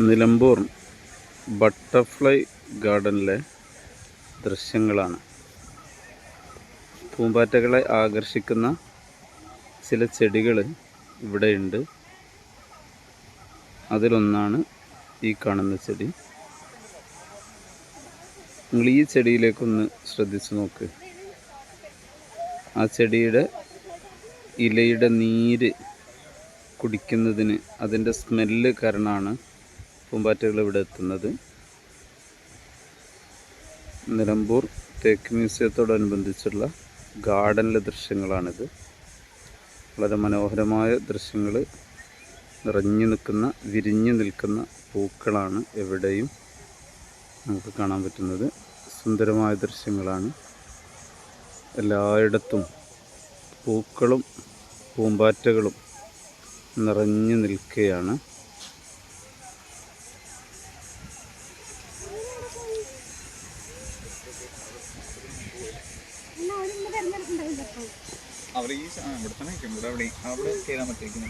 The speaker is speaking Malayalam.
നിലമ്പൂർ ബട്ടർഫ്ലൈ ഗാർഡനിലെ ദൃശ്യങ്ങളാണ്. പൂമ്പാറ്റകളെ ആകർഷിക്കുന്ന ചില ചെടികൾ ഇവിടെയുണ്ട്. അതിലൊന്നാണ് ഈ കാണുന്ന ചെടി. നിങ്ങൾ ഈ ചെടിയിലേക്കൊന്ന് ശ്രദ്ധിച്ചു നോക്ക്. ആ ചെടിയുടെ ഇലയുടെ നീര് കുടിക്കുന്നതിന് അതിൻ്റെ സ്മെല്ല് കാരണമാണ് പൂമ്പാറ്റകൾ ഇവിടെ എത്തുന്നത്. നിലമ്പൂർ തേക്ക് മ്യൂസിയത്തോടനുബന്ധിച്ചുള്ള ഗാർഡനിലെ ദൃശ്യങ്ങളാണിത്. വളരെ മനോഹരമായ ദൃശ്യങ്ങൾ, നിറഞ്ഞു നിൽക്കുന്ന, വിരിഞ്ഞു നിൽക്കുന്ന പൂക്കളാണ് എവിടെയും നമുക്ക് കാണാൻ പറ്റുന്നത്. സുന്ദരമായ ദൃശ്യങ്ങളാണ്. എല്ലായിടത്തും പൂക്കളും പൂമ്പാറ്റകളും നിറഞ്ഞു നിൽക്കുകയാണ്. അവിടെ ഈ ഇവിടെ തന്നെ അവിടെ കയറാൻ പറ്റിയിരിക്കുന്നു.